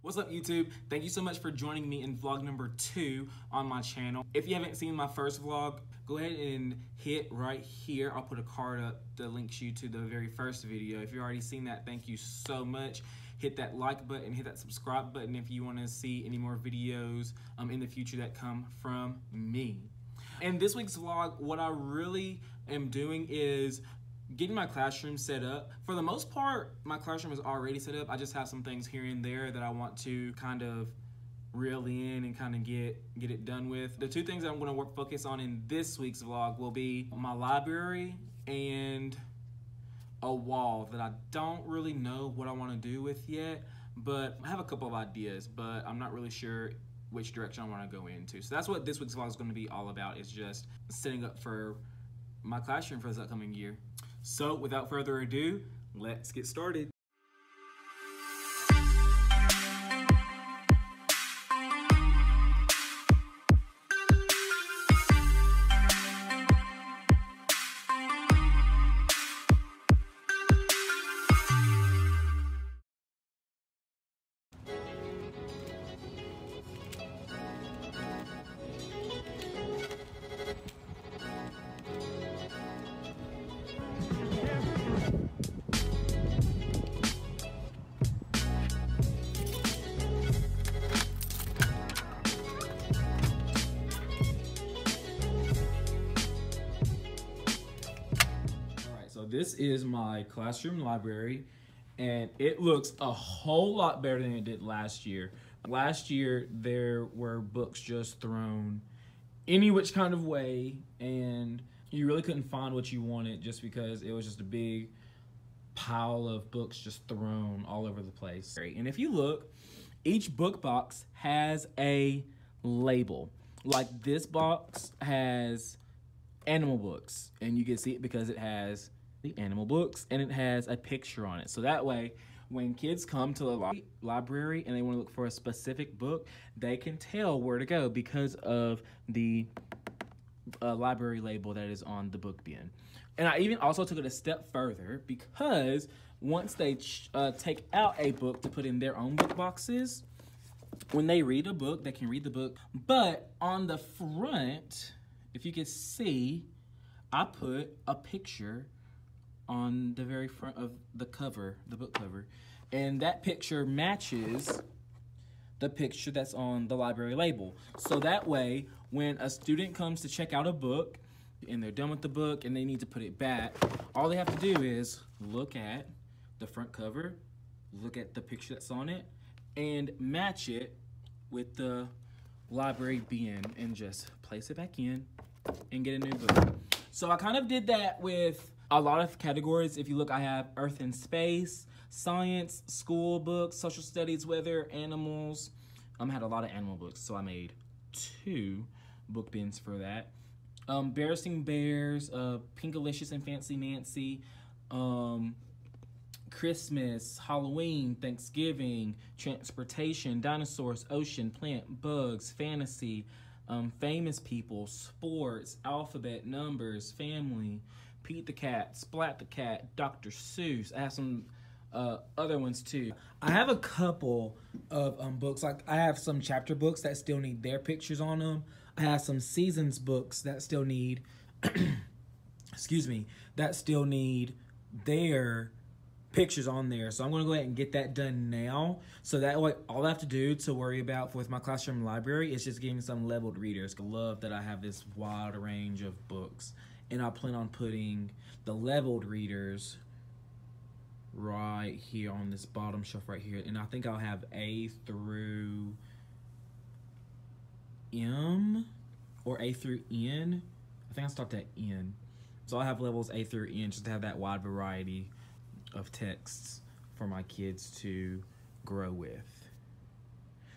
What's up, YouTube? Thank you so much for joining me in vlog number 2 on my channel. If you haven't seen my first vlog, go ahead and hit right here. I'll put a card up that links you to the very first video. If you've already seen that, thank you so much. Hit that like button, hit that subscribe button if you want to see any more videos in the future that come from me. In this week's vlog, what I really am doing is getting my classroom set up. For the most part, my classroom is already set up. I just have some things here and there that I want to kind of reel in and kind of get it done with. The two things I'm going to focus on in this week's vlog will be my library and a wall that I don't really know what I want to do with yet, but I have a couple of ideas, but I'm not really sure which direction I want to go into. So that's what this week's vlog is going to be all about, is just setting up for my classroom for this upcoming year. So without further ado, let's get started. This is my classroom library, and it looks a whole lot better than it did last year. Last year, there were books just thrown any which kind of way, and you really couldn't find what you wanted just because it was just a big pile of books just thrown all over the place. And if you look, each book box has a label. Like this box has animal books, and you can see it because it has the animal books and it has a picture on it. So that way, when kids come to the library and they want to look for a specific book, they can tell where to go because of the library label that is on the book bin. And I even also took it a step further, because once they take out a book to put in their own book boxes, when they read a book, they can read the book. But on the front, if you can see, I put a picture on the very front of the cover, the book cover. And that picture matches the picture that's on the library label. So that way, when a student comes to check out a book and they're done with the book and they need to put it back, all they have to do is look at the front cover, look at the picture that's on it, and match it with the library bin and just place it back in and get a new book. So I kind of did that with a lot of categories. If you look, I have Earth and Space, Science, School books, Social Studies, Weather, Animals. I had a lot of animal books, so I made 2 book bins for that. Embarrassing Bears, Pinkalicious and Fancy Nancy, Christmas, Halloween, Thanksgiving, Transportation, Dinosaurs, Ocean, Plant, Bugs, Fantasy, Famous People, Sports, Alphabet, Numbers, Family, Pete the Cat, Splat the Cat, Dr. Seuss. I have some other ones too. I have a couple of books. Like, I have some chapter books that still need their pictures on them. I have some seasons books that still need, excuse me, that still need their pictures on there. So I'm going to go ahead and get that done now. So that way, all I have to do to worry about with my classroom library is just getting some labeled readers. I love that I have this wide range of books. And I plan on putting the labeled readers right here on this bottom shelf right here. And I think I'll have A through M or A through N. I think I'll start at N. So I'll have levels A through N just to have that wide variety of texts for my kids to grow with.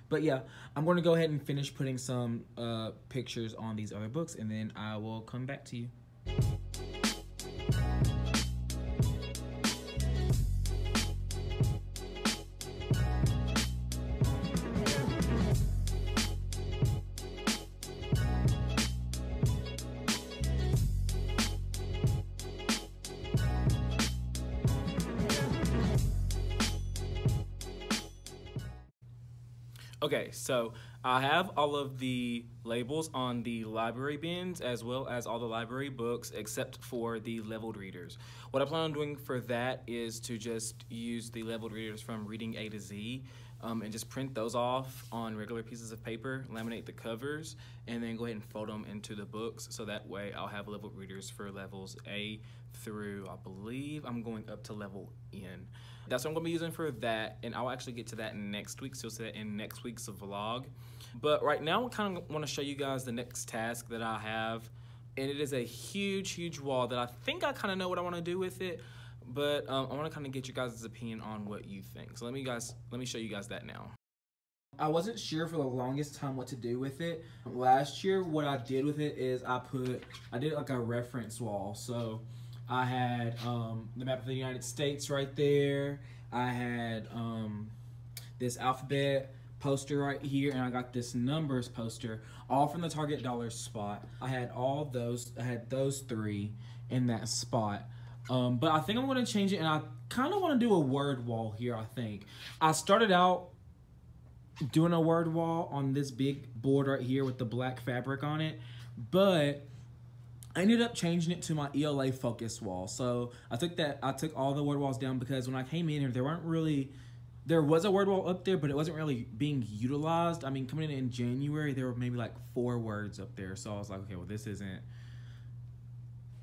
But yeah, I'm going to go ahead and finish putting some pictures on these other books, and then I will come back to you. Okay, so I have all of the labels on the library bins as well as all the library books except for the leveled readers. What I plan on doing for that is to just use the leveled readers from Reading A to Z and just print those off on regular pieces of paper, laminate the covers, and then go ahead and fold them into the books so that way I'll have leveled readers for levels A through, I believe I'm going up to level N. That's what I'm going to be using for that, and I'll actually get to that next week, so you'll see that in next week's vlog. But right now I kind of want to show you guys the next task that I have, and it is a huge wall that I think I kind of know what I want to do with it, but I want to kind of get your guys' opinion on what you think. So let me show you guys that now. I wasn't sure for the longest time what to do with it. Last year, what I did with it is I did like a reference wall. So I had the map of the United States right there. I had this alphabet poster right here, and I got this numbers poster, all from the Target dollar spot. I had those three in that spot. But I think I'm going to change it, and I kind of want to do a word wall here, I think. I started out doing a word wall on this big board right here with the black fabric on it, but I ended up changing it to my ELA focus wall. So I took all the word walls down because when I came in here, there was a word wall up there, but it wasn't really being utilized. I mean, coming in January, there were maybe like 4 words up there. So I was like, okay, well, this isn't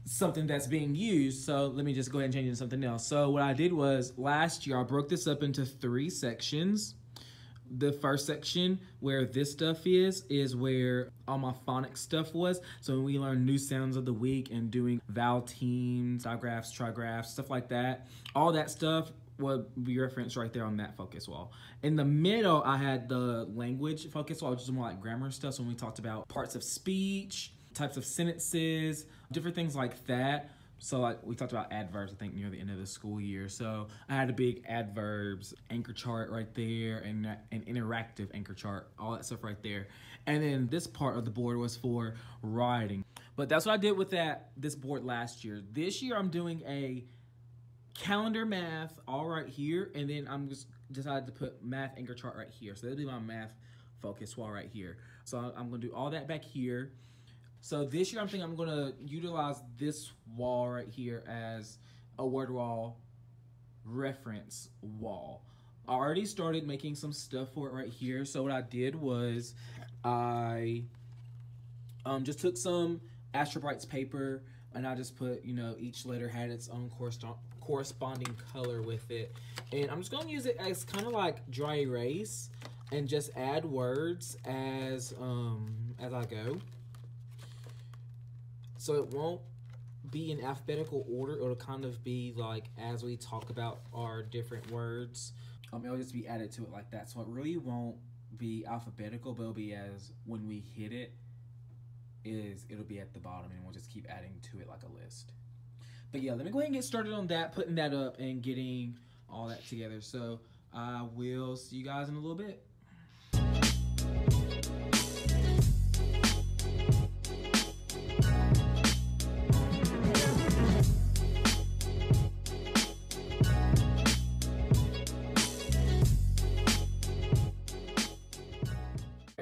something that's being used, so let me just go ahead and change it to something else. So what I did was, last year I broke this up into 3 sections. The first section where this stuff is where all my phonics stuff was. So when we learned new sounds of the week and doing vowel teams, digraphs, trigraphs, stuff like that, all that stuff would be referenced right there on that focus wall. In the middle, I had the language focus wall, which is more like grammar stuff. So when we talked about parts of speech, types of sentences, different things like that. So like we talked about adverbs, I think, near the end of the school year. So I had a big adverbs anchor chart right there, and an interactive anchor chart, all that stuff right there. And then this part of the board was for writing. But that's what I did with this board last year. This year I'm doing a calendar math all right here, and then I'm just decided to put math anchor chart right here. So that'll be my math focus wall right here. So I'm gonna do all that back here. So this year I'm thinking I'm gonna utilize this wall right here as a word wall reference wall. I already started making some stuff for it right here. So what I did was I just took some Astro Brights paper, and I just put, you know, each letter had its own corresponding color with it. And I'm just gonna use it as kind of like dry erase and just add words as I go. So it won't be in alphabetical order. It'll kind of be like as we talk about our different words. It'll just be added to it like that. So it really won't be alphabetical, but it'll be as when we hit it, it'll be at the bottom, and we'll just keep adding to it like a list. But yeah, let me go ahead and get started on that, putting that up and getting all that together. So I will see you guys in a little bit.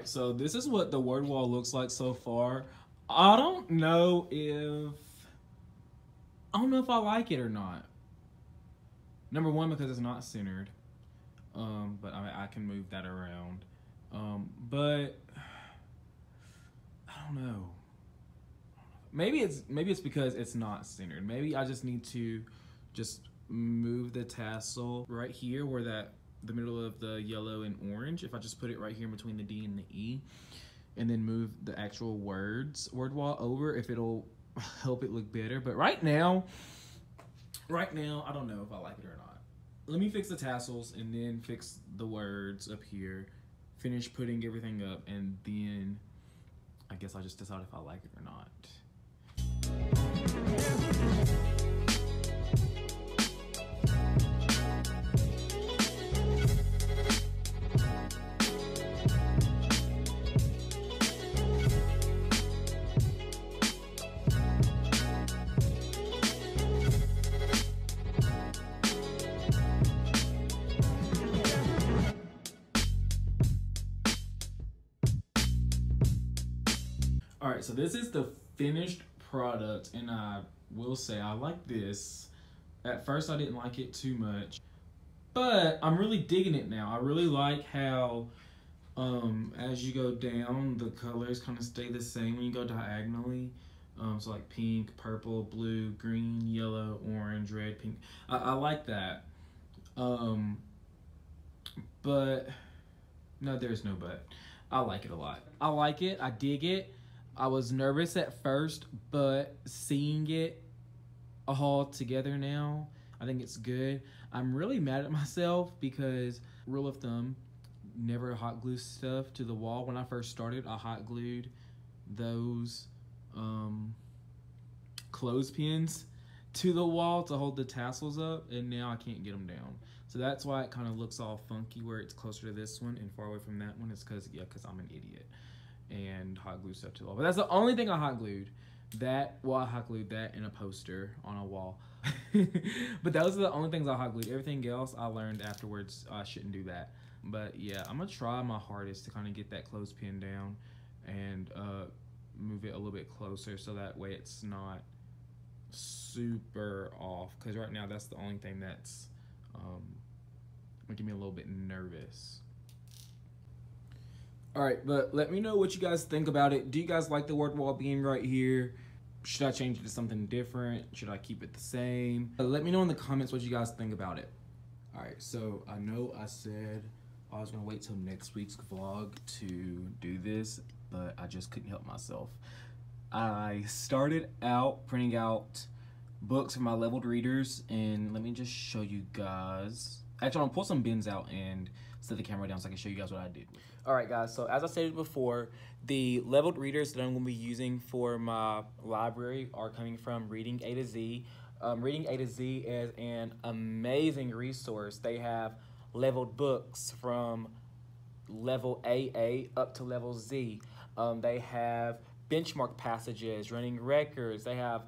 So this is what the word wall looks like so far. I don't know if I like it or not. Number one, because it's not centered. But I can move that around. But I don't know. Maybe it's because it's not centered. Maybe I just need to just move the tassel right here where the middle of the yellow and orange. If I just put it right here between the D and the E, and then move the actual word wall over, if it'll help it look better. But right now, I don't know if I like it or not. Let me fix the tassels and then fix the words up here, finish putting everything up, and then I guess I'll just decide if I like it or not. All right, so this is the finished product, and I will say I like this. At first, I didn't like it too much, but I'm really digging it now. I really like how, as you go down, the colors kind of stay the same when you go diagonally. So like pink, purple, blue, green, yellow, orange, red, pink. I like that. But no, there's no but. I like it a lot. I like it. I dig it. I was nervous at first, but seeing it all together now, I think it's good. I'm really mad at myself because, rule of thumb, never hot glue stuff to the wall. When I first started, I hot glued those clothespins to the wall to hold the tassels up, and now I can't get them down. So that's why it kind of looks all funky where it's closer to this one and far away from that one. It's because I'm an idiot and hot glue stuff to the wall. But that's the only thing I hot glued. I hot glued that in a poster on a wall. But those are the only things I hot glued. Everything else I learned afterwards I shouldn't do that. But yeah, I'm gonna try my hardest to kind of get that clothespin down and move it a little bit closer so that way it's not super off. Because right now that's the only thing that's making me a little bit nervous. All right, but let me know what you guys think about it. Do you guys like the word wall being right here? Should I change it to something different? Should I keep it the same? Let me know in the comments what you guys think about it. All right, so I know I said I was gonna wait till next week's vlog to do this, but I just couldn't help myself. I started out printing out books for my leveled readers, and let me just show you guys. Actually, I'm gonna pull some bins out and set the camera down so I can show you guys what I did with it. All right, guys, so as I stated before, the leveled readers that I'm gonna be using for my library are coming from Reading A to Z. Reading A to Z is an amazing resource. They have leveled books from level AA up to level Z. They have benchmark passages, running records. They have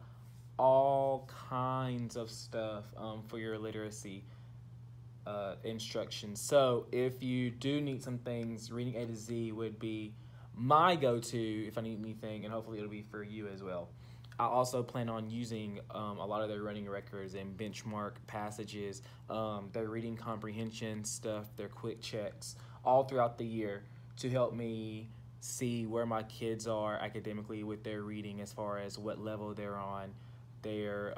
all kinds of stuff for your literacy instructions. So if you do need some things, Reading A to Z would be my go-to if I need anything, and hopefully it'll be for you as well. I also plan on using a lot of their running records and benchmark passages, their reading comprehension stuff, their quick checks, all throughout the year to help me see where my kids are academically with their reading as far as what level they're on, their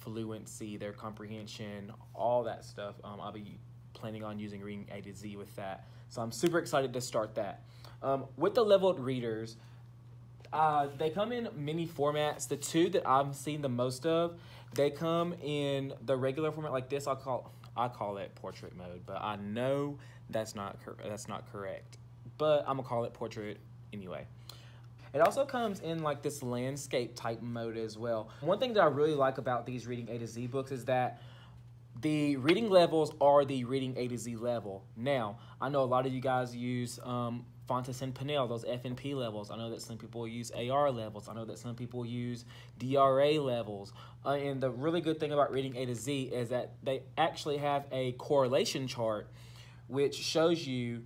fluency, their comprehension, all that stuff. I'll be planning on using Reading A to Z with that. So I'm super excited to start that. With the leveled readers, they come in many formats. The two that I'm seeing the most of, they come in the regular format like this. I call it portrait mode, but I know that's not correct. But I'm gonna call it portrait anyway. It also comes in like this landscape type mode as well. One thing that I really like about these Reading A to Z books is that the reading levels are the Reading A to Z level. Now, I know a lot of you guys use Fontes and Pinnell, those F&P levels. I know that some people use AR levels. I know that some people use DRA levels. And the really good thing about Reading A to Z is that they actually have a correlation chart which shows you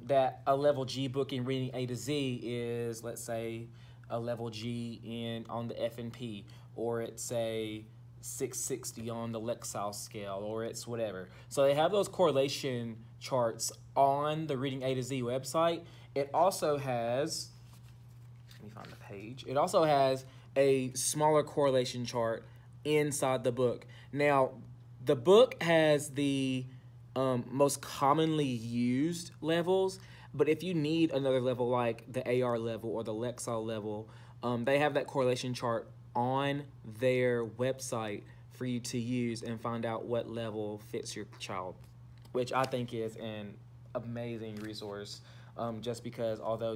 that a level G book in Reading A to Z is, let's say, a level G on the F&P, or it's a 660 on the Lexile scale, or it's whatever. So they have those correlation charts on the Reading A to Z website. It also has, let me find the page. It also has a smaller correlation chart inside the book. Now, the book has the most commonly used levels, but if you need another level like the AR level or the Lexile level, they have that correlation chart on their website for you to use and find out what level fits your child, which I think is an amazing resource. Just because, although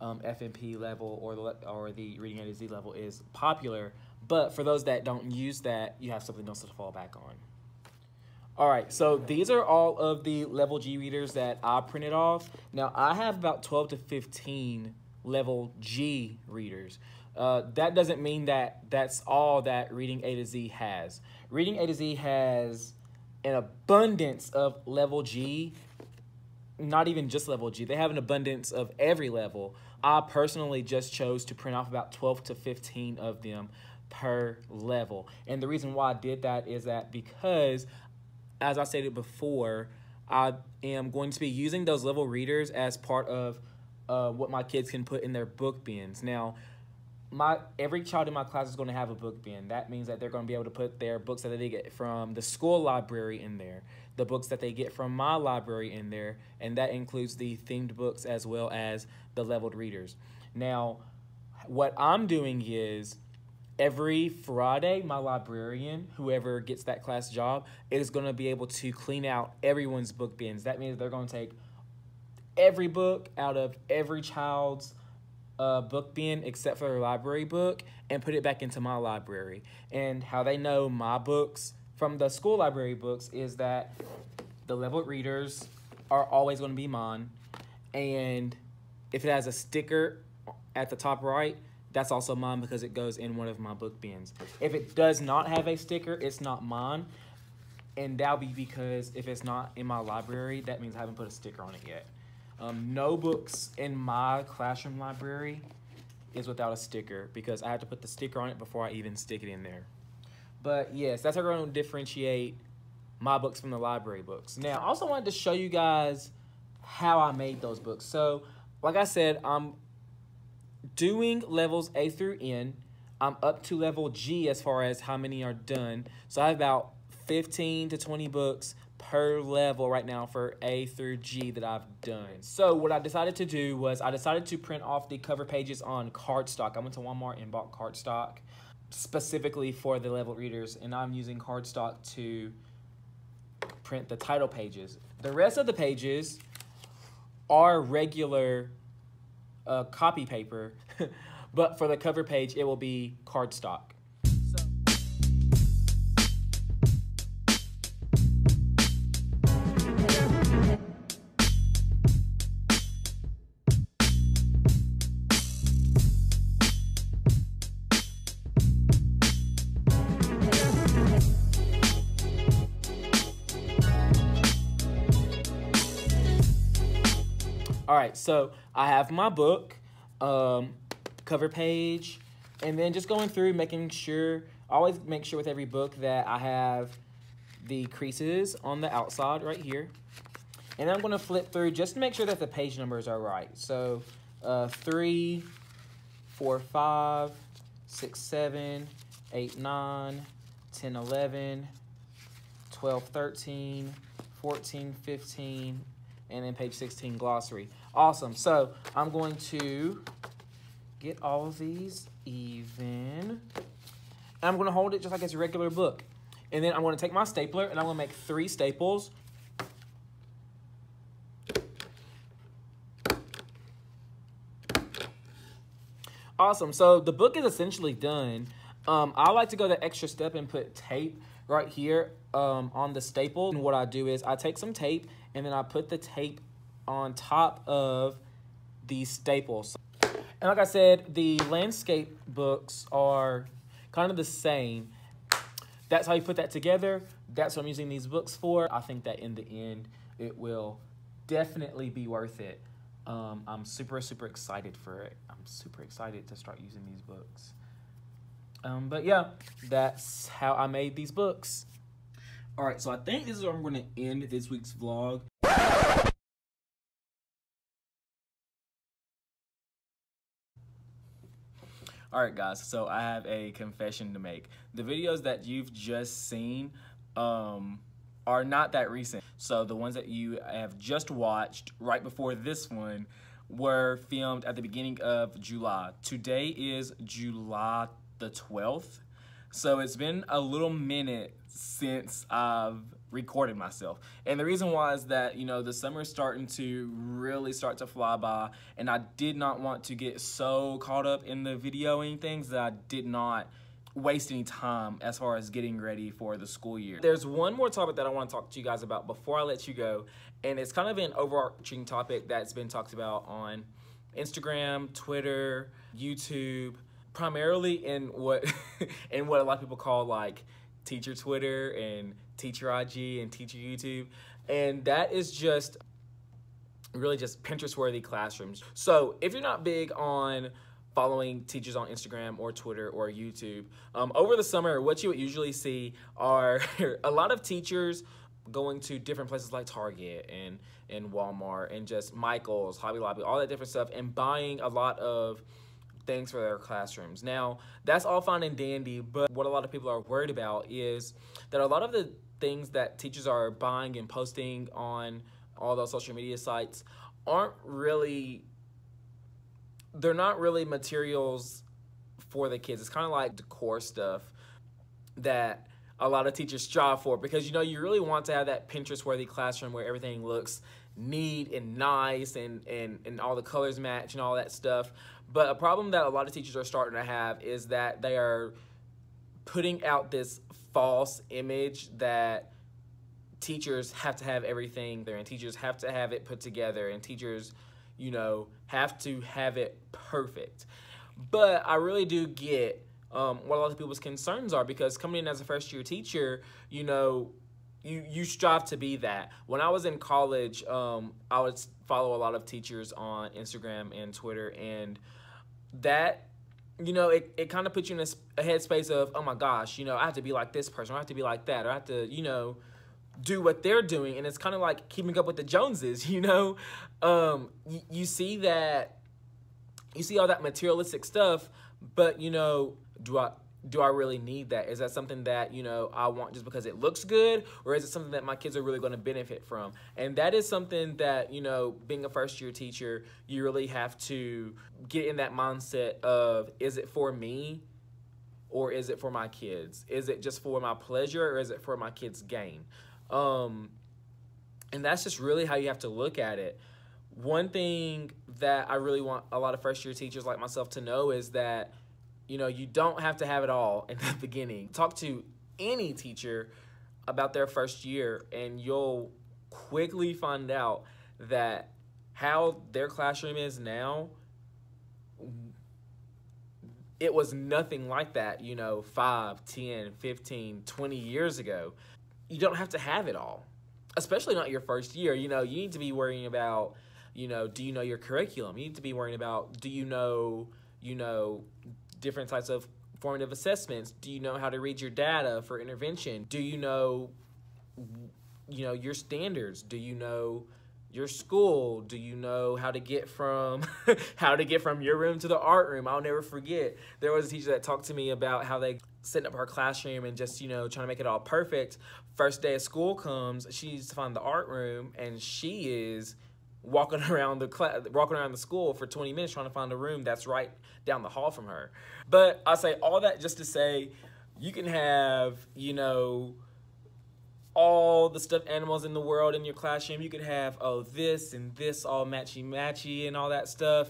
F&P level or the Reading A to Z level is popular, but for those that don't use that, you have something else to fall back on. All right, so these are all of the level G readers that I printed off. Now, I have about 12 to 15 level G readers. That doesn't mean that that's all that Reading A to Z has. Reading A to Z has an abundance of level G not even just level G. They have an abundance of every level. I personally just chose to print off about 12 to 15 of them per level. And the reason why I did that is that because, as I stated before, I am going to be using those level readers as part of what my kids can put in their book bins. Now, every child in my class is going to have a book bin. That means that they're going to be able to put their books that they get from the school library in there, the books that they get from my library in there, and that includes the themed books as well as the leveled readers. Now, what I'm doing is every Friday, my librarian, whoever gets that class job, is going to be able to clean out everyone's book bins. That means they're going to take every book out of every child's book bin except for their library book and put it back into my library. And how they know my books from the school library books is that the leveled readers are always going to be mine, and if it has a sticker at the top right, that's also mine because it goes in one of my book bins. If it does not have a sticker, it's not mine, and that'll be because if it's not in my library, that means I haven't put a sticker on it yet. No books in my classroom library is without a sticker because I have to put the sticker on it before I even stick it in there. But yes, that's how we're going to differentiate my books from the library books. Now, I also wanted to show you guys how I made those books. So, like I said, I'm doing levels A through N. I'm up to level G as far as how many are done. So I have about 15 to 20 books per level right now for A through G that I've done. So what I decided to do was I decided to print off the cover pages on cardstock. I went to Walmart and bought cardstock specifically for the level readers, and I'm using cardstock to print the title pages. The rest of the pages are regular copy paper, but for the cover page, it will be cardstock. All right, so I have my book, cover page, and then just going through making sure, I always make sure with every book that I have the creases on the outside right here. And then I'm going to flip through just to make sure that the page numbers are right. So 3, 4, 5, 6, 7, 8, 9, 10, 11, 12, 13, 14, 15, and then page 16, glossary. Awesome. So I'm going to get all of these even. And I'm going to hold it just like it's a regular book. And then I'm going to take my stapler and I'm going to make 3 staples. Awesome. So the book is essentially done. I like to go the extra step and put tape right here on the staple. And what I do is I take some tape and then I put the tape on top of these staples. And like I said, the landscape books are kind of the same. That's how you put that together. That's what I'm using these books for. I think that in the end, it will definitely be worth it. I'm super excited for it. I'm super excited to start using these books. But yeah, that's how I made these books. All right, so I think this is where I'm going to end this week's vlog. All right, guys, so I have a confession to make. The videos that you've just seen are not that recent. So the ones that you have just watched right before this one were filmed at the beginning of July. Today is July the 12th. So it's been a little minute since I've recorded myself. And the reason why is that, you know, the summer is starting to really start to fly by, and I did not want to get so caught up in the videoing things that I did not waste any time as far as getting ready for the school year. There's one more topic that I want to talk to you guys about before I let you go, and it's kind of an overarching topic that's been talked about on Instagram, Twitter, YouTube, primarily in what in what a lot of people call like teacher Twitter and teacher IG and teacher YouTube. And that is just really just Pinterest-worthy classrooms. So if you're not big on following teachers on Instagram or Twitter or YouTube, over the summer, what you would usually see are a lot of teachers going to different places like Target and Walmart and just Michael's, Hobby Lobby, all that different stuff, and buying a lot of things for their classrooms. Now, that's all fine and dandy, but what a lot of people are worried about is that a lot of the things that teachers are buying and posting on all those social media sites they're not really materials for the kids. It's kind of like decor stuff that a lot of teachers strive for, because you know you really want to have that Pinterest-worthy classroom where everything looks neat and nice and all the colors match and all that stuff. But a problem that a lot of teachers are starting to have is that they are putting out this false image that teachers have to have everything there, and teachers have to have it put together, and teachers, you know, have to have it perfect. But I really do get what a lot of people's concerns are, because coming in as a first-year teacher, you know, you strive to be that. When I was in college, I would follow a lot of teachers on Instagram and Twitter, and that, you know, it kind of puts you in a headspace of, oh my gosh, you know, I have to be like this person, or I have to be like that, or I have to, you know, do what they're doing. And it's kind of like keeping up with the Joneses, you know. You see all that materialistic stuff, but, you know, do I really need that? Is that something that, you know, I want just because it looks good, or is it something that my kids are really going to benefit from? And that is something that, you know, being a first-year teacher, you really have to get in that mindset of, is it for me, or is it for my kids? Is it just for my pleasure, or is it for my kids' gain? And that's just really how you have to look at it. One thing that I really want a lot of first-year teachers like myself to know is that, you know, you don't have to have it all in the beginning. Talk to any teacher about their first year, and you'll quickly find out that how their classroom is now, it was nothing like that, you know, 5, 10, 15, 20 years ago. You don't have to have it all, especially not your first year. You know, you need to be worrying about, you know, do you know your curriculum? You need to be worrying about, do you know, different types of formative assessments? Do you know how to read your data for intervention? Do you know, your standards? Do you know your school? Do you know how to get from your room to the art room? I'll never forget, there was a teacher that talked to me about how they set up her classroom and just, you know, trying to make it all perfect. First day of school comes, she needs to find the art room, and she is walking around the school for 20 minutes trying to find a room that's right down the hall from her. But I say all that just to say, you can have, you know, all the stuffed animals in the world in your classroom. You could have, oh, this and this all matchy-matchy and all that stuff.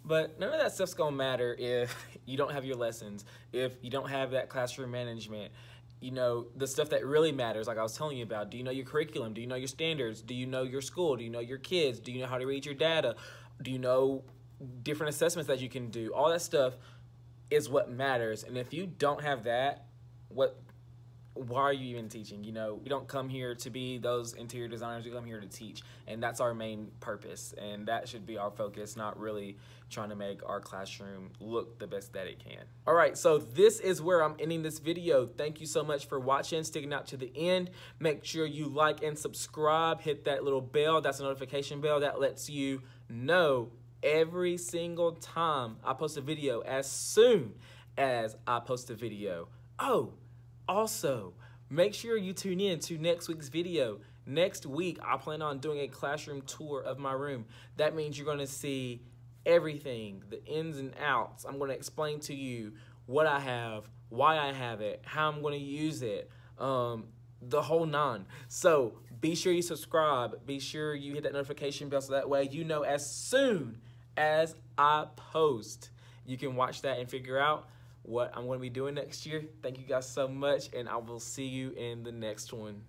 But none of that stuff's gonna matter if you don't have your lessons, if you don't have that classroom management. You know, the stuff that really matters, like I was telling you about. Do you know your curriculum? Do you know your standards? Do you know your school? Do you know your kids? Do you know how to read your data? Do you know different assessments that you can do? All that stuff is what matters. And if you don't have that, why are you even teaching? You know, we don't come here to be those interior designers. We come here to teach, and that's our main purpose, and that should be our focus, not really trying to make our classroom look the best that it can. All right, so this is where I'm ending this video. Thank you so much for watching, sticking out to the end. Make sure you like and subscribe. Hit that little bell. That's a notification bell that lets you know every single time I post a video, as soon as I post a video. Oh, also, make sure you tune in to next week's video. Next week, I plan on doing a classroom tour of my room. That means you're going to see everything, the ins and outs. I'm going to explain to you what I have, why I have it, how I'm going to use it, the whole nine. So be sure you subscribe. Be sure you hit that notification bell so that way you know as soon as I post. You can watch that and figure out what I'm going to be doing next year. Thank you guys so much, and I will see you in the next one.